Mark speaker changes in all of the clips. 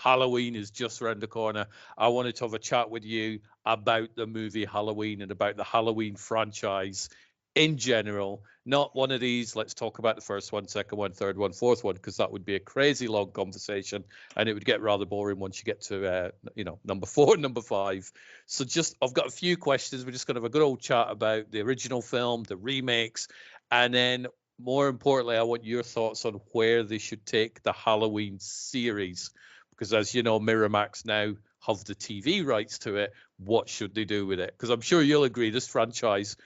Speaker 1: Halloween is just around the corner. I wanted to have a chat with you about the movie Halloween and about the Halloween franchise in general. Not one of these, let's talk about the first one, second one, third one, fourth one, because that would be a crazy long conversation and it would get rather boring once you get to, number 4, number 5. So I've got a few questions. We're just going to have a good old chat about the original film, the remakes, and then more importantly, I want your thoughts on where they should take the Halloween series. Because as you know, Miramax now have the TV rights to it. What should they do with it? Because I'm sure you'll agree this franchise,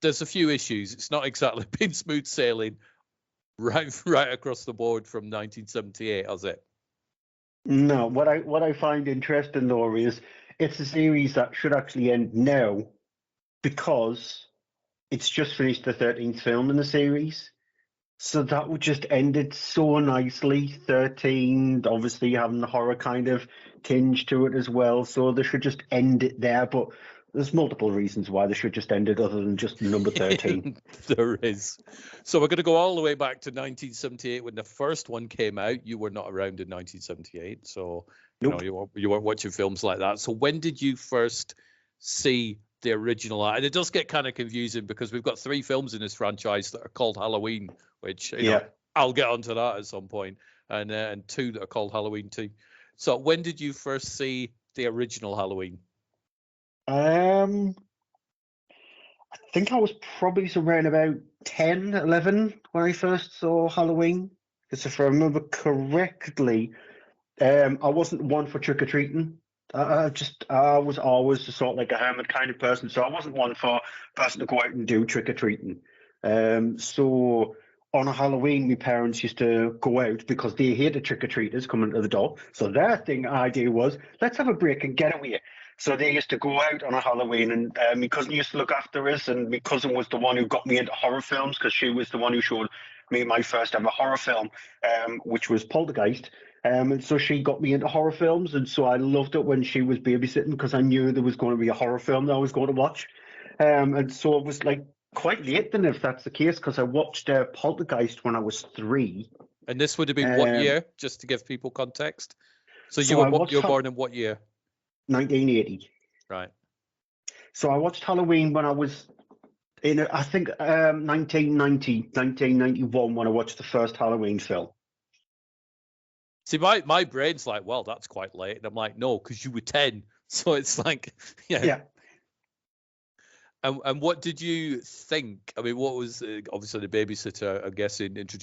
Speaker 1: there's a few issues. It's not exactly been smooth sailing right across the board from 1978, has it?
Speaker 2: No. What I find interesting though is it's a series that should actually end now because it's just finished the 13th film in the series. So that would just end it so nicely. 13, obviously having the horror kind of tinge to it as well. So they should just end it there. But there's multiple reasons why they should just end it other than just number 13.
Speaker 1: There is. So we're going to go all the way back to 1978 when the first one came out. You were not around in 1978. So,
Speaker 2: Nope.
Speaker 1: you weren't watching films like that. So when did you first see the original? And it does get kind of confusing because we've got 3 films in this franchise that are called Halloween, which I'll get onto that at some point, and 2 that are called Halloween 2. So when did you first see the original Halloween?
Speaker 2: I think I was probably around about 10, 11 when I first saw Halloween. Because if I remember correctly, I wasn't one for trick-or-treating. I was always the sort of like a hermit kind of person, so I wasn't one for a person to go out and do trick-or-treating. So on a Halloween, my parents used to go out because they hated trick-or-treaters coming to the door. So their idea was, let's have a break and get away. So they used to go out on a Halloween, and my cousin used to look after us, and my cousin was the one who got me into horror films because she was the one who showed me my first ever horror film, which was Poltergeist. And so she got me into horror films, and so I loved it when she was babysitting because I knew there was going to be a horror film that I was going to watch. And so it was like quite late then, if that's the case, because I watched Poltergeist when I was 3.
Speaker 1: And this would have been what year, just to give people context? So you were born in what year?
Speaker 2: 1980.
Speaker 1: Right.
Speaker 2: So I watched Halloween when I was in, I think, 1991 when I watched the first Halloween film.
Speaker 1: See, my brain's like, well, that's quite late. And I'm like, no, because you were 10. So it's like, yeah. And what did you think? I mean, what was obviously the babysitter, I'm guessing, did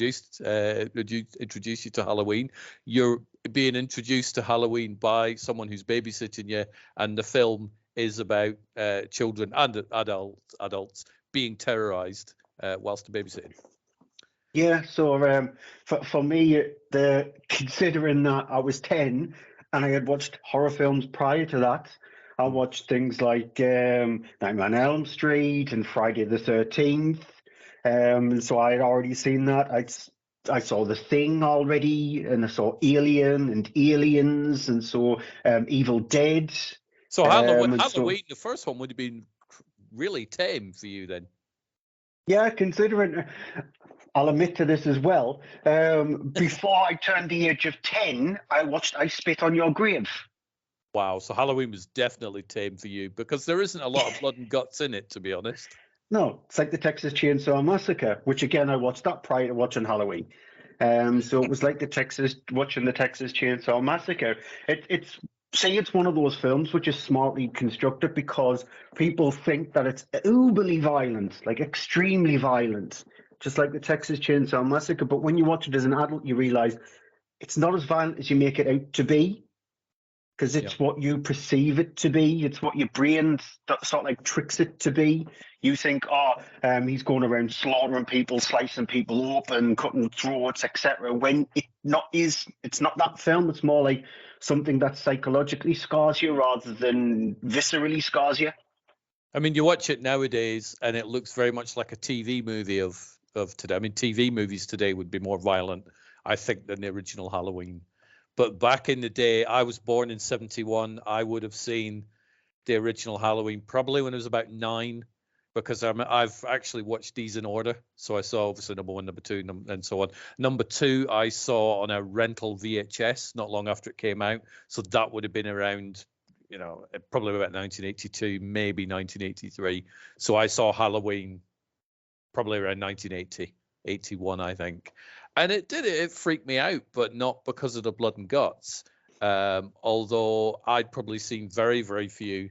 Speaker 1: you introduce you to Halloween? You're being introduced to Halloween by someone who's babysitting you, and the film is about children and adults being terrorized whilst babysitting.
Speaker 2: Yeah, so for me, considering that I was 10 and I had watched horror films prior to that, I watched things like Nightmare on Elm Street and Friday the 13th. So I had already seen that. I saw The Thing already, and I saw Alien and Aliens, and so Evil Dead.
Speaker 1: So Halloween, the first one would have been really tame for you then.
Speaker 2: Yeah, considering, I'll admit to this as well. Before I turned the age of 10, I Spit on Your Grave.
Speaker 1: Wow, so Halloween was definitely tame for you because there isn't a lot of blood and guts in it, to be honest.
Speaker 2: No, it's like the Texas Chainsaw Massacre, which again I watched that prior to watching Halloween. So it was like watching the Texas Chainsaw Massacre. It's one of those films which is smartly constructed because people think that it's uberly violent, like extremely violent, just like the Texas Chainsaw Massacre. But when you watch it as an adult, you realize it's not as violent as you make it out to be. Because it's what you perceive it to be. It's what your brain sort of like tricks it to be. You think, he's going around slaughtering people, slicing people open, cutting throats, etc. When it's not that film. It's more like something that psychologically scars you rather than viscerally scars you.
Speaker 1: I mean, you watch it nowadays, and it looks very much like a TV movie of today. I mean, TV movies today would be more violent, I think, than the original Halloween. But back in the day, I was born in 71. I would have seen the original Halloween probably when I was about 9. because I've actually watched these in order. So I saw obviously number 1, number 2, and so on. Number 2 I saw on a rental VHS not long after it came out. So that would have been around, probably about 1982, maybe 1983. So I saw Halloween probably around 1980, 81, I think. And it freaked me out, but not because of the blood and guts. Although I'd probably seen very, very few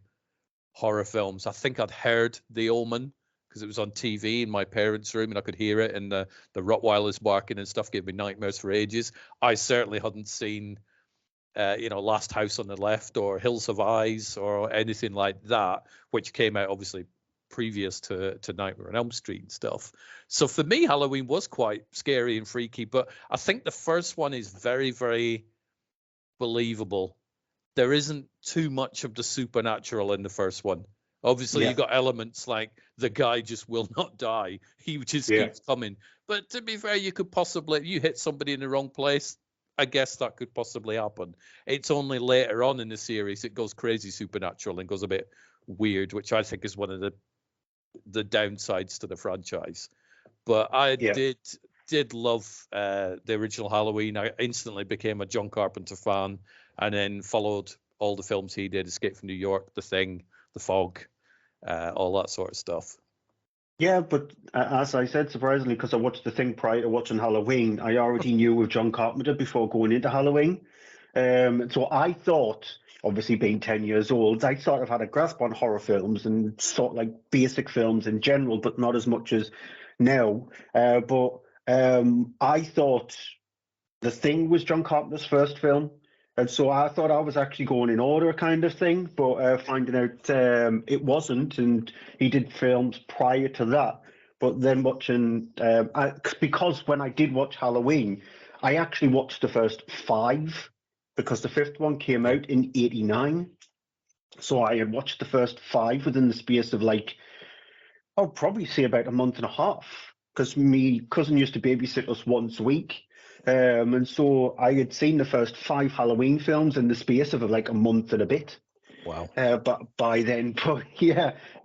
Speaker 1: horror films. I think I'd heard The Omen because it was on TV in my parents' room and I could hear it, and the Rottweilers barking and stuff gave me nightmares for ages. I certainly hadn't seen Last House on the Left or Hills Have Eyes or anything like that, which came out obviously previous to Nightmare on Elm Street and stuff. So for me, Halloween was quite scary and freaky, but I think the first one is very, very believable. There isn't too much of the supernatural in the first one. Obviously, you got elements like the guy just will not die. He just keeps coming. But to be fair, you hit somebody in the wrong place, I guess that could possibly happen. It's only later on in the series it goes crazy supernatural and goes a bit weird, which I think is one of the downsides to the franchise. But I did love the original Halloween. I instantly became a John Carpenter fan, and then followed all the films he did: Escape from New York, The Thing, The Fog, all that sort of stuff.
Speaker 2: Yeah, but as I said, surprisingly, because I watched The Thing prior to watching Halloween, I already knew of John Carpenter before going into Halloween. So I thought, obviously being 10 years old, I sort of had a grasp on horror films and sort of like basic films in general, but not as much as now. But I thought The Thing was John Carpenter's first film. And so I thought I was actually going in order kind of thing, but finding out it wasn't, and he did films prior to that. But then watching, because when I did watch Halloween, I actually watched the first 5, because the 5th one came out in 89. So I had watched the first 5 within the space of I'll probably say about a month and a half, because my cousin used to babysit us once a week. And so I had seen the first 5 Halloween films in the space of a month and a bit.
Speaker 1: Wow.
Speaker 2: But by then,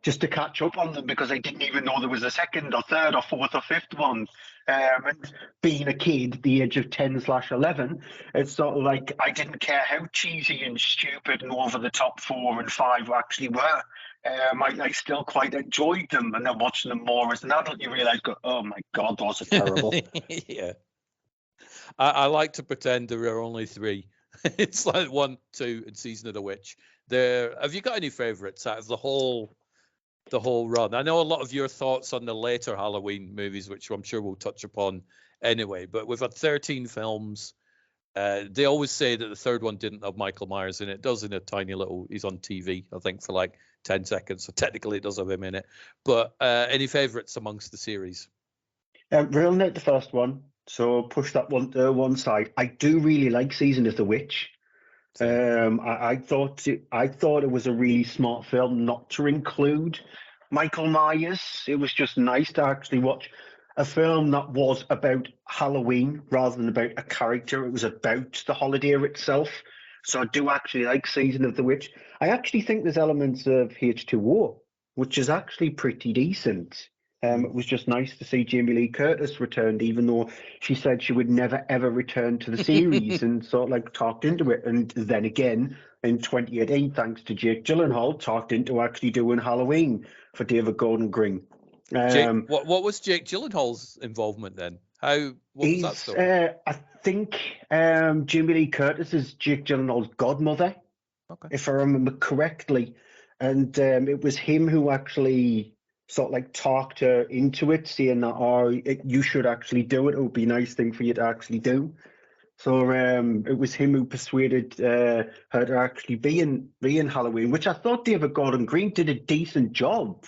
Speaker 2: just to catch up on them, because I didn't even know there was a second or third or fourth or fifth one. And being a kid, the age of 10/11, it's sort of like I didn't care how cheesy and stupid and over the top 4 and 5 actually were. I still quite enjoyed them, and then watching them more as an adult, you realise, oh my God, those are terrible.
Speaker 1: Yeah. I like to pretend there are only 3. It's like 1, 2, and Season of the Witch. Have you got any favourites out of the whole run? I know a lot of your thoughts on the later Halloween movies, which I'm sure we'll touch upon anyway. But we've had 13 films. They always say that the third one didn't have Michael Myers in it. It does in a tiny little. He's on TV, I think, for 10 seconds. So technically, it does have him in it. But any favourites amongst the series?
Speaker 2: Real net the first one. So push that one to one side. I do really like Season of the Witch. I thought it was a really smart film not to include Michael Myers. It was just nice to actually watch a film that was about Halloween rather than about a character. It was about the holiday itself. So I do actually like Season of the Witch. I actually think there's elements of H2O, which is actually pretty decent. It was just nice to see Jamie Lee Curtis returned, even though she said she would never, ever return to the series, and sort of talked into it. And then again, in 2018, thanks to Jake Gyllenhaal, talked into actually doing Halloween for David Gordon Green.
Speaker 1: What was Jake Gyllenhaal's involvement then? What was that story?
Speaker 2: I think Jamie Lee Curtis is Jake Gyllenhaal's godmother, if I remember correctly. And it was him who actually sort of talked her into it, saying that, you should actually do it. It would be a nice thing for you to actually do. So it was him who persuaded her to actually be in Halloween, which I thought David Gordon Green did a decent job,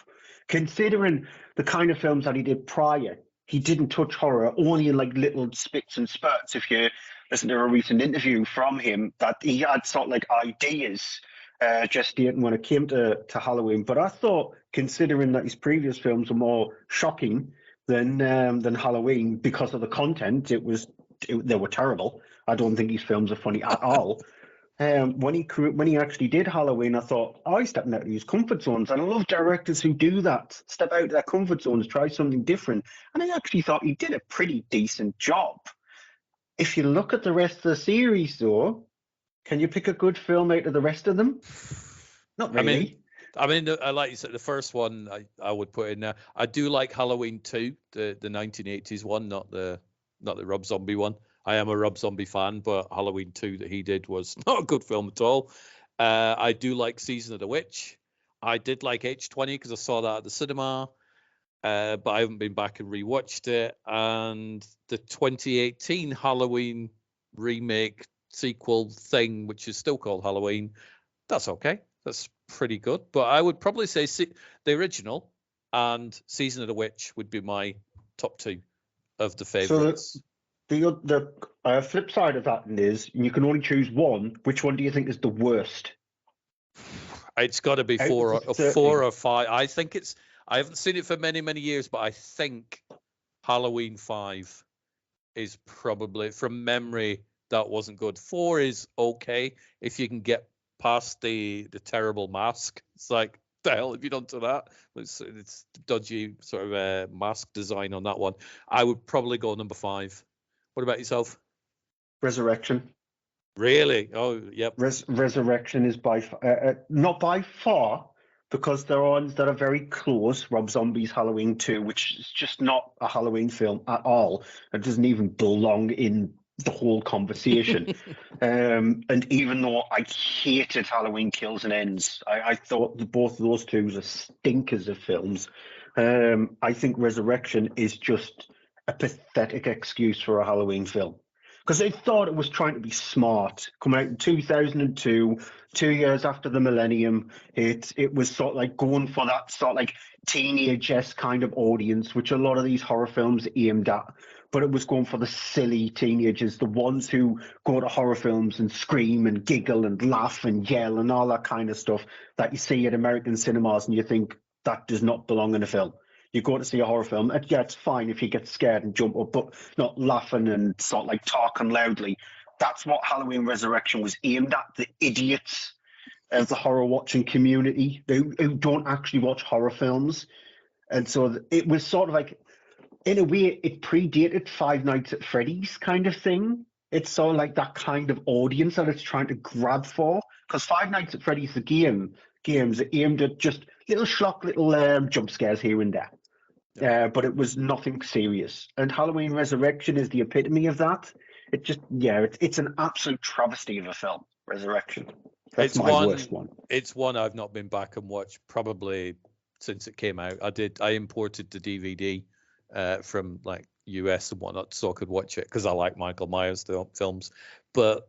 Speaker 2: considering the kind of films that he did prior. He didn't touch horror, only in little spits and spurts. If you listen to a recent interview from him, that he had sort of ideas gestating when it came to Halloween. But I thought, considering that his previous films were more shocking than Halloween because of the content, they were terrible. I don't think his films are funny at all. when he actually did Halloween, I thought, oh, he's stepping out of his comfort zones. And I love directors who do that, step out of their comfort zones, try something different. And I actually thought he did a pretty decent job. If you look at the rest of the series, though, can you pick a good film out of the rest of them? Not really.
Speaker 1: I mean, like you said, the first one I would put in there. I do like Halloween 2, the 1980s one, not the Rob Zombie one. I am a Rob Zombie fan, but Halloween 2 that he did was not a good film at all. I do like Season of the Witch. I did like H20 because I saw that at the cinema, but I haven't been back and rewatched it. And the 2018 Halloween remake sequel thing, which is still called Halloween, that's okay. That's pretty good. But I would probably say the original and Season of the Witch would be my top 2 of the favorites.
Speaker 2: So the flip side of that is you can only choose one. Which one do you think is the worst?
Speaker 1: It's got to be 4 or 5. I think I haven't seen it for many, many years, but I think Halloween 5 is probably, from memory, that wasn't good. 4 is okay if you can get past the terrible mask. It's like, the hell have you done to that? It's dodgy sort of mask design on that one. I would probably go number 5. What about yourself?
Speaker 2: Resurrection.
Speaker 1: Really? Oh, yep.
Speaker 2: Resurrection is not by far, because there are ones that are very close. Rob Zombie's Halloween 2, which is just not a Halloween film at all. It doesn't even belong in the whole conversation. And even though I hated Halloween Kills and Ends, I thought both of those two were stinkers of films. I think Resurrection is just a pathetic excuse for a Halloween film. Because they thought it was trying to be smart. Coming out in 2002, 2 years after the millennium, it was sort of like going for that sort of like teenage-esque kind of audience, which a lot of these horror films aimed at. But it was going for the silly teenagers, the ones who go to horror films and scream and giggle and laugh and yell and all that kind of stuff that you see at American cinemas, and you think that does not belong in a film. You go to see a horror film, and yeah, it's fine if you get scared and jump up, but not laughing and sort of like talking loudly. That's what Halloween Resurrection was aimed at, the idiots of the horror watching community who don't actually watch horror films. And so it was sort of like, in a way, it predated Five Nights at Freddy's kind of thing. It's sort of like that kind of audience that it's trying to grab for. Because Five Nights at Freddy's, the games aimed at just little schlock, little jump scares here and there. But it was nothing serious. And Halloween Resurrection is the epitome of that. It just, it's an absolute travesty of a film, Resurrection. That's my worst one.
Speaker 1: It's one I've not been back and watched probably since it came out. I imported the DVD from like US and whatnot so I could watch it because I like Michael Myers films. But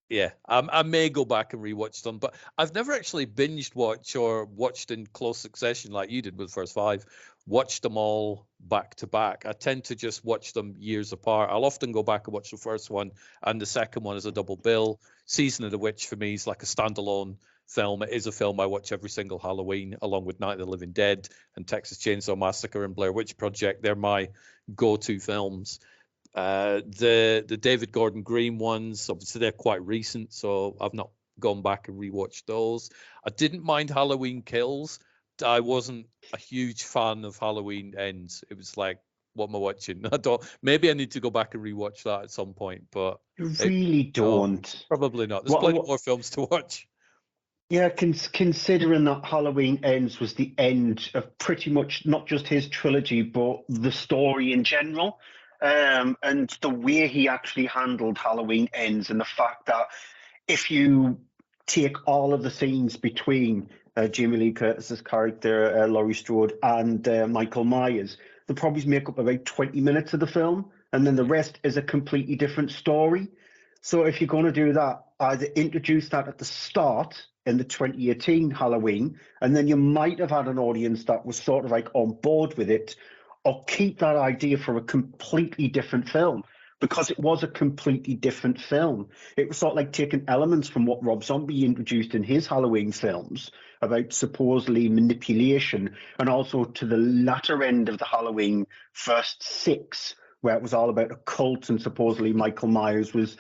Speaker 1: yeah, I may go back and rewatch them, but I've never actually binged watch or watched in close succession like you did with the first 5. Watched them all back to back. I tend to just watch them years apart. I'll often go back and watch the first one and the second one as a double bill. Season of the Witch for me is like a standalone film. It is a film I watch every single Halloween, along with Night of the Living Dead and Texas Chainsaw Massacre and Blair Witch Project. They're my go-to films. The David Gordon Green ones, obviously they're quite recent, so I've not gone back and rewatched those. I didn't mind Halloween Kills. I wasn't a huge fan of Halloween Ends. It was like, what am I watching? Maybe I need to go back and rewatch that at some point, but
Speaker 2: you really don't.
Speaker 1: Probably not. There's plenty more films to watch.
Speaker 2: Yeah, considering that Halloween Ends was the end of pretty much not just his trilogy, but the story in general. And the way he actually handled Halloween Ends, and the fact that if you take all of the scenes between Jamie Lee Curtis's character, Laurie Strode, and Michael Myers, they probably make up about 20 minutes of the film, and then the rest is a completely different story. So if you're going to do that, either introduce that at the start in the 2018 Halloween, and then you might have had an audience that was sort of like on board with it, or keep that idea for a completely different film, because it was a completely different film. It was sort of like taking elements from what Rob Zombie introduced in his Halloween films about supposedly manipulation, and also to the latter end of the Halloween first 6, where it was all about a cult and supposedly Michael Myers was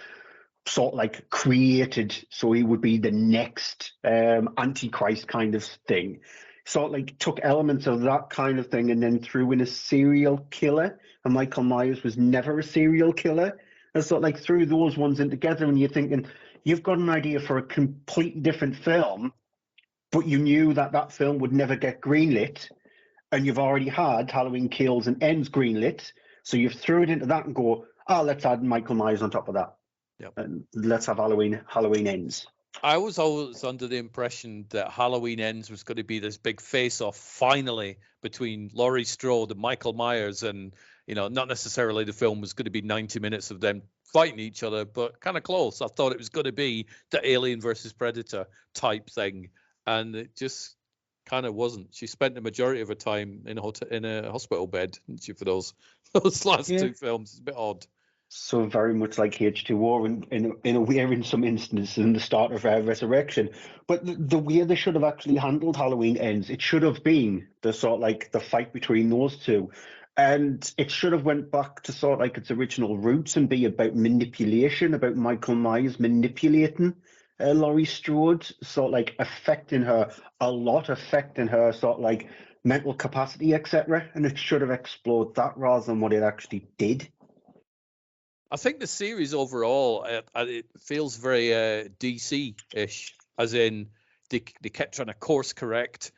Speaker 2: sort of like created, so he would be the next Antichrist kind of thing. Sort of like took elements of that kind of thing and then threw in a serial killer. And Michael Myers was never a serial killer. And sort of like threw those ones in together, and you're thinking, you've got an idea for a completely different film, but you knew that that film would never get greenlit, and you've already had Halloween Kills and Ends greenlit, so you've threw it into that and go, let's add Michael Myers on top of that.
Speaker 1: Yep.
Speaker 2: And let's have Halloween Ends.
Speaker 1: I was always under the impression that Halloween Ends was going to be this big face-off finally between Laurie Strode and Michael Myers, and not necessarily the film was going to be 90 minutes of them fighting each other, but kind of close. I thought it was going to be the Alien versus Predator type thing, and it just kind of wasn't. She spent the majority of her time in a hospital bed, didn't she, for those last two films. It's a bit odd.
Speaker 2: So very much like H2O in a way in some instances in the start of Resurrection. But the way they should have actually handled Halloween Ends, it should have been the sort of like the fight between those two. And it should have went back to sort of like its original roots and be about manipulation, about Michael Myers manipulating Laurie Strode, sort of like affecting her sort of like mental capacity, etc. And it should have explored that rather than what it actually did.
Speaker 1: I think the series overall, it feels very DC-ish, as in they kept trying to course correct.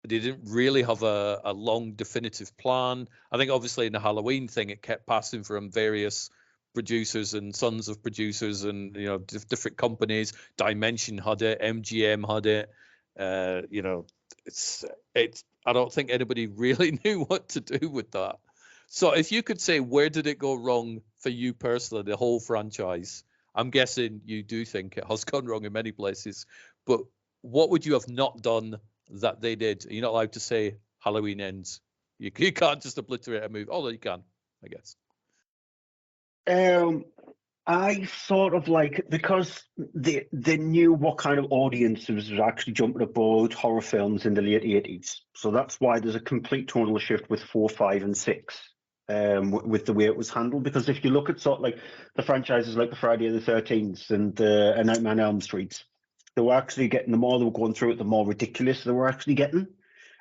Speaker 1: They didn't really have a long definitive plan. I think obviously in the Halloween thing, it kept passing from various producers and sons of producers and different companies. Dimension had it, MGM had it. It's I don't think anybody really knew what to do with that. So if you could say, where did it go wrong for you personally, the whole franchise? I'm guessing you do think it has gone wrong in many places, but what would you have not done that they did? You're not allowed to say Halloween Ends. You can't just obliterate a movie. Although you can, I guess.
Speaker 2: I sort of like, because they knew what kind of audience was actually jumping aboard horror films in the late 80s. So that's why there's a complete tonal shift with 4, 5, and 6. With the way it was handled, because if you look at sort of like the franchises like the Friday the 13th and A Nightmare on Elm Street, they were actually getting, the more they were going through it, the more ridiculous they were actually getting.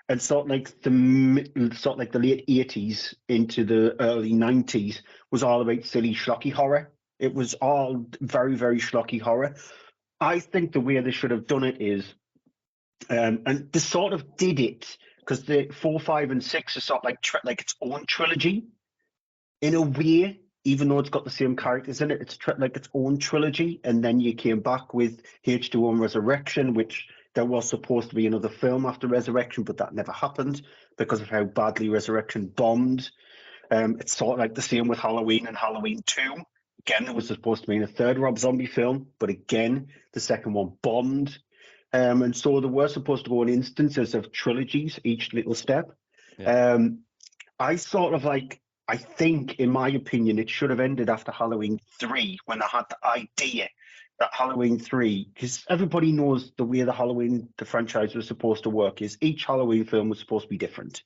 Speaker 2: And sort of like the late 80s into the early 90s was all about silly schlocky horror. It was all very, very schlocky horror. I think the way they should have done it is, and they sort of did it, because the 4, 5, and 6 are sort of like its own trilogy in a way, even though it's got the same characters in it. It's like its own trilogy. And then you came back with H2O and Resurrection, which there was supposed to be another film after Resurrection, but that never happened because of how badly Resurrection bombed. It's sort of like the same with Halloween and Halloween 2. Again, there was supposed to be a third Rob Zombie film, but again, the second one bombed. And so there were supposed to go in instances of trilogies, each little step. Yeah. I think, in my opinion, it should have ended after Halloween 3, when I had the idea that Halloween 3, because everybody knows the way the franchise was supposed to work is each Halloween film was supposed to be different.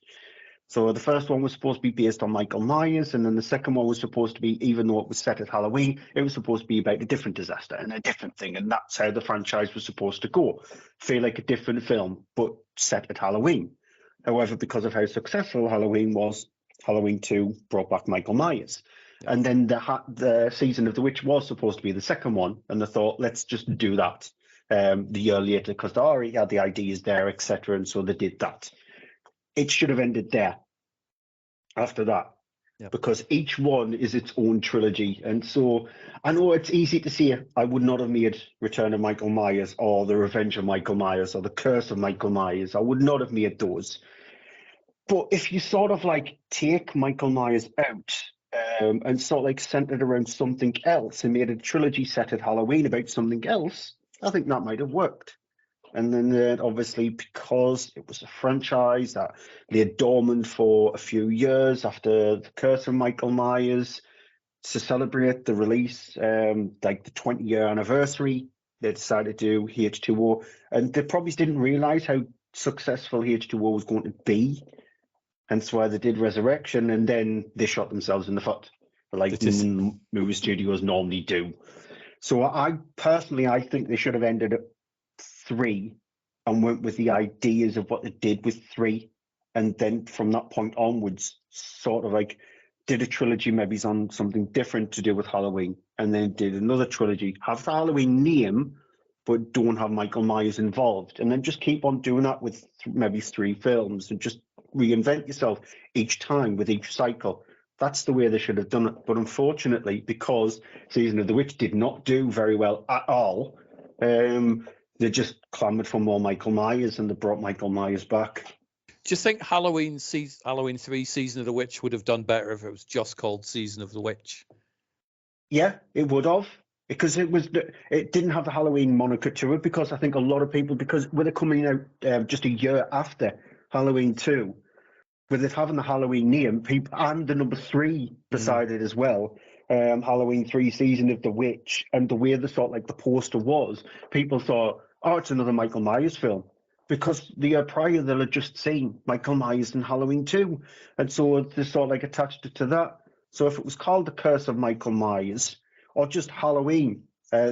Speaker 2: So the first one was supposed to be based on Michael Myers, and then the second one was supposed to be, even though it was set at Halloween, it was supposed to be about a different disaster and a different thing, and that's how the franchise was supposed to go. Feel like a different film, but set at Halloween. However, because of how successful Halloween was, Halloween 2 brought back Michael Myers. Yeah. And then the Season of the Witch was supposed to be the second one, and they thought, let's just do that the year later, because they already had the ideas there, etc., and so they did that. It should have ended there after that. Yep. Because each one is its own trilogy. And so I know it's easy to say I would not have made Return of Michael Myers or The Revenge of Michael Myers or The Curse of Michael Myers. I would not have made those. But if you sort of like take Michael Myers out and sort of like centered around something else and made a trilogy set at Halloween about something else, I think that might have worked. And then obviously, because it was a franchise that lay dormant for a few years after The Curse of Michael Myers, to celebrate the release, like the 20-year anniversary, they decided to do H2O. And they probably didn't realize how successful H2O was going to be. Hence why they did Resurrection, and then they shot themselves in the foot, like movie studios normally do. So I think they should have ended at 3 and went with the ideas of what they did with 3, and then from that point onwards, sort of like did a trilogy maybe on something different to do with Halloween, and then did another trilogy, have the Halloween name, but don't have Michael Myers involved, and then just keep on doing that with maybe 3 films, and just reinvent yourself each time with each cycle. That's the way they should have done it. But unfortunately, because Season of the Witch did not do very well at all, they just clamoured for more Michael Myers, and they brought Michael Myers back.
Speaker 1: Do you think Halloween 3 Season of the Witch would have done better if it was just called Season of the Witch?
Speaker 2: Yeah, it would have, because it didn't have the Halloween moniker to it, because I think a lot of people, because with it coming out just a year after Halloween 2, with it having the Halloween name, people, and the number 3 beside it as well, Halloween 3 Season of the Witch, and the way they thought like the poster was, people thought, oh, it's another Michael Myers film. Because the year prior, they'll have just seen Michael Myers in Halloween 2. And so they sort of like attached it to that. So if it was called The Curse of Michael Myers, or just Halloween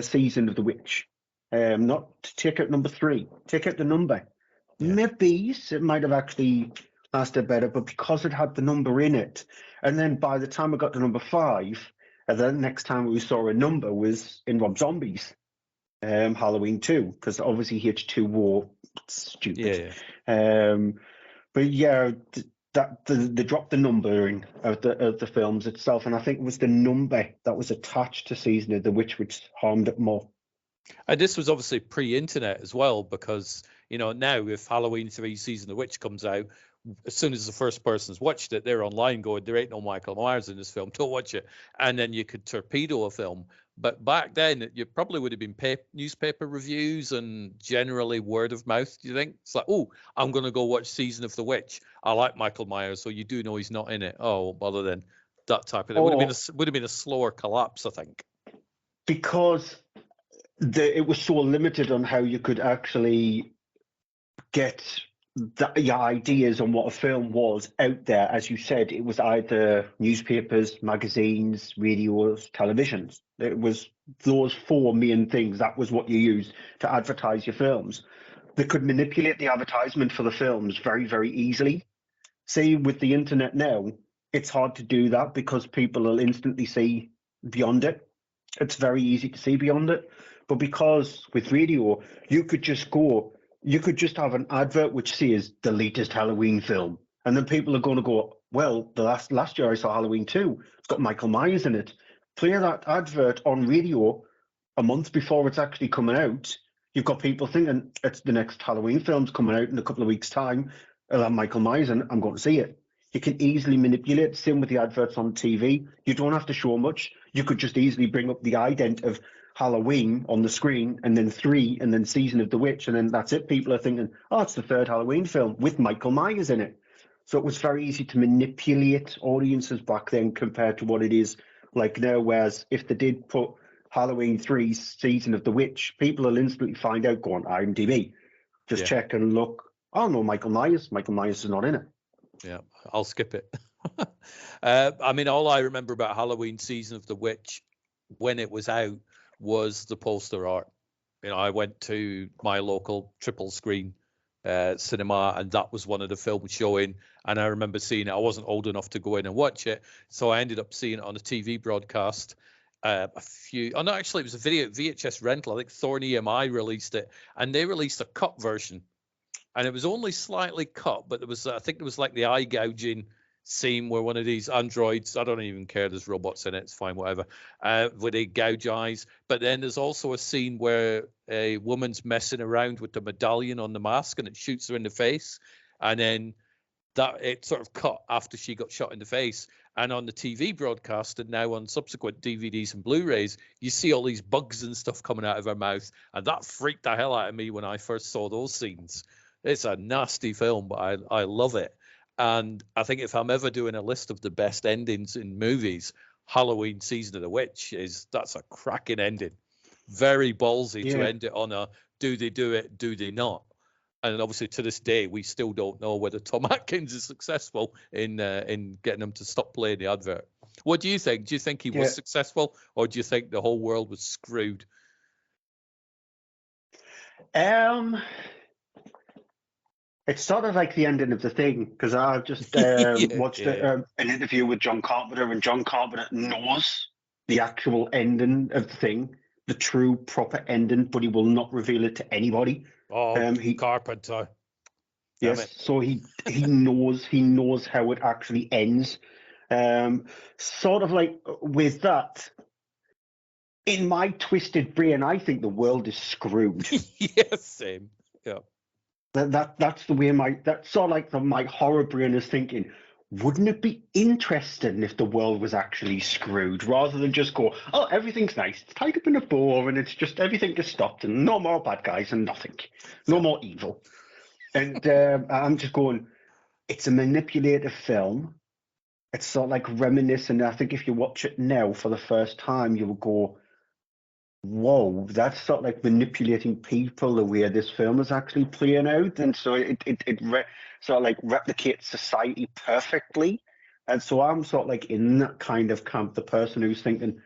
Speaker 2: Season of the Witch, not to take out number 3, take out the number. Yeah. Maybe it might have actually lasted better, but because it had the number in it, and then by the time I got to number 5, and then next time we saw a number was in Rob Zombie's Halloween 2, because obviously H2 war stupid. Yeah. But yeah, they dropped the numbering of the films itself, and I think it was the number that was attached to Season of the Witch which harmed it more.
Speaker 1: And this was obviously pre-internet as well, because now if Halloween 3 Season of the Witch comes out, as soon as the first person's watched it, they're online going, there ain't no Michael Myers in this film, don't watch it. And then you could torpedo a film. But back then, you probably would have been newspaper reviews and generally word of mouth, do you think? It's like, oh, I'm going to go watch Season of the Witch. I like Michael Myers, so you do know he's not in it. Oh, other than that type of thing. It would have been a slower collapse, I think.
Speaker 2: Because it was so limited on how you could actually get your ideas on what a film was out there. As you said, it was either newspapers, magazines, radios, televisions. It was those 4 main things. That was what you used to advertise your films. They could manipulate the advertisement for the films very, very easily. See, with the internet now, it's hard to do that because people will instantly see beyond it. It's very easy to see beyond it. But because with radio, you could just have an advert which says the latest Halloween film. And then people are going to go, well, the last year I saw Halloween 2. It's got Michael Myers in it. Play that advert on radio a month before it's actually coming out. You've got people thinking it's the next Halloween film's coming out in a couple of weeks' time. It'll have Michael Myers in it. I'm going to see it. You can easily manipulate. Same with the adverts on TV. You don't have to show much. You could just easily bring up the ident of Halloween on the screen, and then 3, and then Season of the Witch, and then that's it. People are thinking, oh, it's the 3rd Halloween film with Michael Myers in it. So it was very easy to manipulate audiences back then compared to what it is like now, whereas if they did put Halloween 3 Season of the Witch, people will instantly find out, go on IMDb, just check and look, oh no, Michael Myers is not in it.
Speaker 1: Yeah, I'll skip it. I mean, all I remember about Halloween Season of the Witch when it was out was the poster art. I went to my local triple screen cinema, and that was one of the films showing, and I remember seeing it. I wasn't old enough to go in and watch it, so I ended up seeing it on a TV broadcast. It was a VHS rental. I think Thorn EMI released it, and they released a cut version, and it was only slightly cut, but I think there was like the eye gouging scene where one of these androids, I don't even care, there's robots in it, it's fine, whatever, where they gouge eyes. But then there's also a scene where a woman's messing around with the medallion on the mask and it shoots her in the face, and then that it sort of cut after she got shot in the face. And on the TV broadcast and now on subsequent DVDs and Blu-rays, you see all these bugs and stuff coming out of her mouth, and that freaked the hell out of me when I first saw those scenes. It's a nasty film, but I love it. And I think if I'm ever doing a list of the best endings in movies, Halloween Season of the Witch that's a cracking ending. Very ballsy to end it on a do they do it, do they not? And obviously to this day, we still don't know whether Tom Atkins is successful in getting them to stop playing the advert. What do you think? Do you think he was successful, or do you think the whole world was screwed?
Speaker 2: It's sort of like the ending of The Thing, because I've just watched an interview with John Carpenter, and John Carpenter knows the actual ending of The Thing, the true proper ending, but he will not reveal it to anybody.
Speaker 1: Oh, Carpenter.
Speaker 2: Yes, so he knows how it actually ends. Sort of like with that, in my twisted brain, I think the world is screwed.
Speaker 1: Yes, same. Yeah.
Speaker 2: That's the way that's sort of like my horror brain is thinking. Wouldn't it be interesting if the world was actually screwed, rather than just go, oh, everything's nice, it's tied up in a bow, and it's just everything just stopped, and no more bad guys and nothing, no more evil. And I'm just going, it's a manipulative film. It's sort of like reminiscent. I think if you watch it now for the first time, you will go, whoa, that's sort of like manipulating people the way this film is actually playing out. And so it sort of like replicates society perfectly. And so I'm sort of like in that kind of camp, the person who's thinking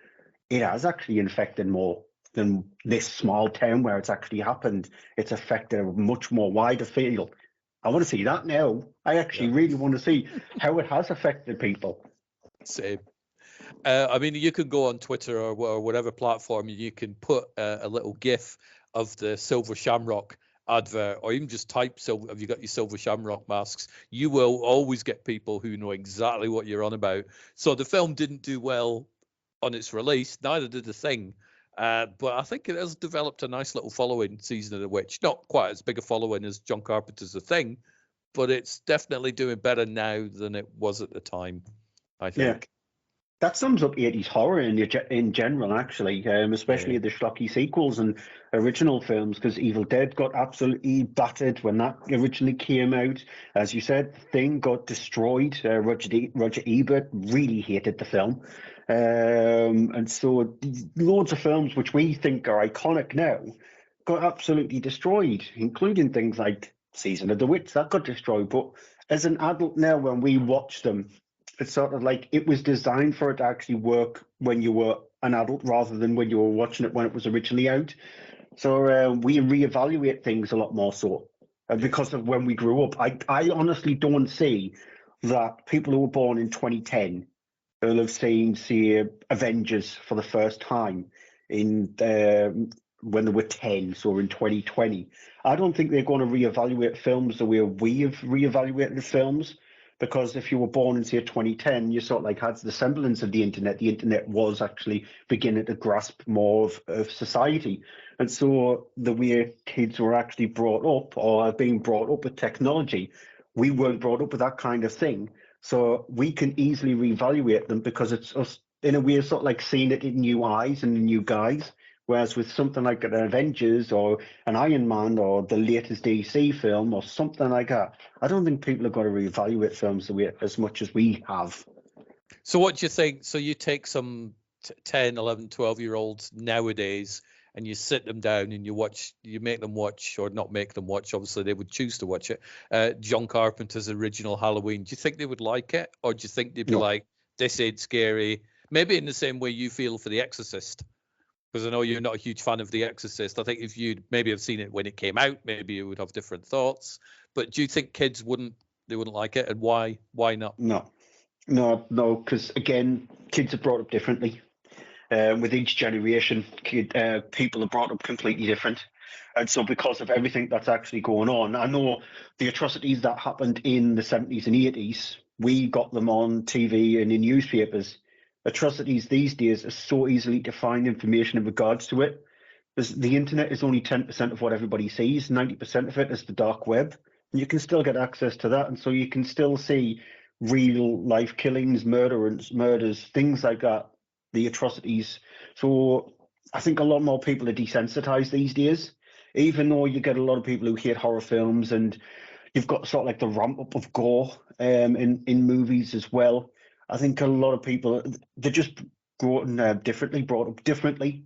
Speaker 2: it has actually infected more than this small town where it's actually happened. It's affected a much more wider field. I want to see that now. I actually really want to see how it has affected people.
Speaker 1: Same. I mean, you can go on Twitter or whatever platform, you can put a little GIF of the Silver Shamrock advert, or even just type have you got your Silver Shamrock masks? You will always get people who know exactly what you're on about. So the film didn't do well on its release, neither did The Thing. But I think it has developed a nice little following, Season of the Witch. Not quite as big a following as John Carpenter's The Thing, but it's definitely doing better now than it was at the time, I think.
Speaker 2: Yeah. That sums up 80s horror in general, actually, especially the schlocky sequels and original films, because Evil Dead got absolutely battered when that originally came out. As you said, The Thing got destroyed. Roger Ebert really hated the film. And so loads of films which we think are iconic now got absolutely destroyed, including things like Season of the Witch, that got destroyed. But as an adult now, when we watch them, it's sort of like it was designed for it to actually work when you were an adult rather than when you were watching it when it was originally out. So we reevaluate things a lot more so because of when we grew up. I honestly don't see that people who were born in 2010 will have seen, say, Avengers for the first time in when they were 10, so in 2020. I don't think they're going to reevaluate films the way we have reevaluated films. Because if you were born in, say, 2010, you sort of like had the semblance of the internet. The internet was actually beginning to grasp more of society. And so the way kids were actually brought up or are being brought up with technology, we weren't brought up with that kind of thing. So we can easily reevaluate them because it's us, in a way, sort of like seeing it in new eyes and in new guise. Whereas with something like an Avengers or an Iron Man or the latest DC film or something like that, I don't think people are going to reevaluate films the way as much as we have.
Speaker 1: So what do you think? So you take some 10, 11, 12-year-olds nowadays and you sit them down and you make them watch, or not make them watch, obviously they would choose to watch it, John Carpenter's original Halloween. Do you think they would like it? Or do you think they'd be like, this ain't scary? Maybe in the same way you feel for The Exorcist. Because I know you're not a huge fan of The Exorcist. I think if you'd maybe have seen it when it came out, maybe you would have different thoughts. But do you think kids wouldn't like it, and why? Why not?
Speaker 2: No, because again, kids are brought up differently. With each generation, people are brought up completely different. And so because of everything that's actually going on, I know the atrocities that happened in the 70s and 80s, we got them on TV and in newspapers. Atrocities these days are so easily to find information in regards to it. The internet is only 10% of what everybody sees. 90% of it is the dark web. And you can still get access to that. And so you can still see real life killings, murders, things like that, the atrocities. So I think a lot more people are desensitized these days, even though you get a lot of people who hate horror films, and you've got sort of like the ramp up of gore in movies as well. I think a lot of people, they're just brought up differently.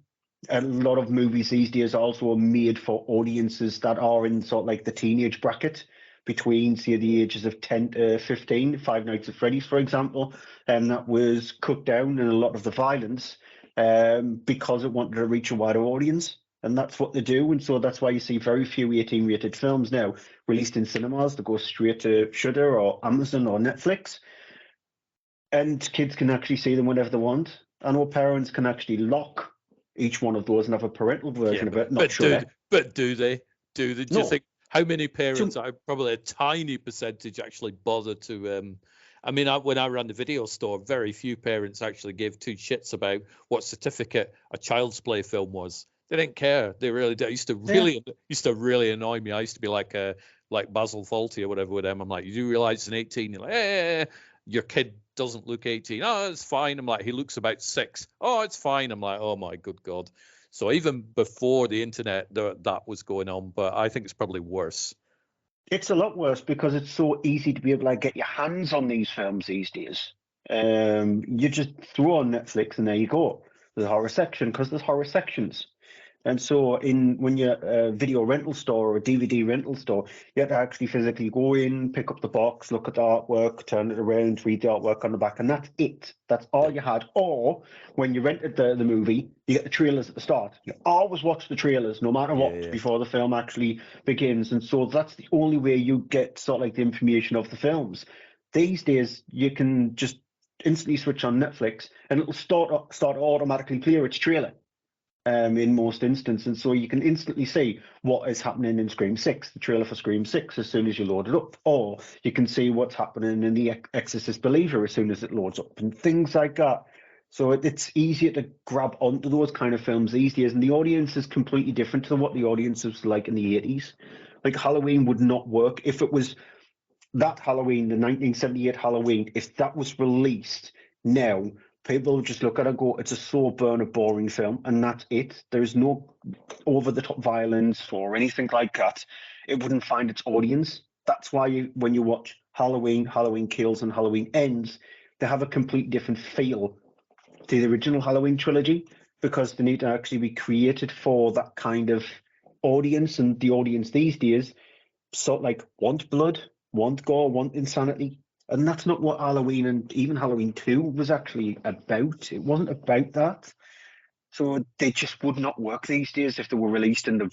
Speaker 2: A lot of movies these days also are made for audiences that are in sort of like the teenage bracket. between, say, the ages of 10 to 15, Five Nights at Freddy's, for example, and that was cut down in a lot of the violence because it wanted to reach a wider audience. And that's what they do. And so that's why you see very few 18-rated films now released in cinemas that go straight to Shudder or Amazon or Netflix. And kids can actually see them whenever they want. I know parents can actually lock each one of those and have a parental version of it, not Shudder.
Speaker 1: But do they? Do you
Speaker 2: No.
Speaker 1: think, how many parents, probably a tiny percentage, actually bother to... I mean, when I ran the video store, very few parents actually gave two shits about what certificate a Child's Play film was. They didn't care. They really did. It used to really annoy me. I used to be like Basil Fawlty or whatever with them. I'm like, you do realize it's an 18? You're like, hey, your kid doesn't look 18. Oh, it's fine. I'm like, he looks about 6. Oh, it's fine. I'm like, oh my good God. So even before the internet, that was going on, but I think it's probably worse.
Speaker 2: It's a lot worse because it's so easy to be able to get your hands on these films these days. You just throw on Netflix and there you go. There's a horror section because there's horror sections. And so when you're a video rental store or a DVD rental store, you have to actually physically go in, pick up the box, look at the artwork, turn it around, read the artwork on the back, and that's it. That's all you had. Or when you rented the movie, you get the trailers at the start. You always watch the trailers, no matter what, before the film actually begins. And so that's the only way you get sort of like the information of the films. These days, you can just instantly switch on Netflix and it'll start automatically play its trailer. In most instances, and so you can instantly see what is happening in Scream 6, the trailer for Scream 6, as soon as you load it up, or you can see what's happening in The Exorcist Believer as soon as it loads up, and things like that. So it's easier to grab onto those kind of films these days, and the audience is completely different to what the audience was like in the 80s. Like Halloween would not work if it was that Halloween, the 1978 Halloween, if that was released now. People will just look at it and go, it's a slow burner, boring film, and that's it. There's no over-the-top violence or anything like that. It wouldn't find its audience. That's why when you watch Halloween, Halloween Kills, and Halloween Ends, they have a completely different feel to the original Halloween trilogy because they need to actually be created for that kind of audience, and the audience these days sort of like want blood, want gore, want insanity. And that's not what Halloween and even Halloween 2 was actually about. It wasn't about that. So they just would not work these days if they were released in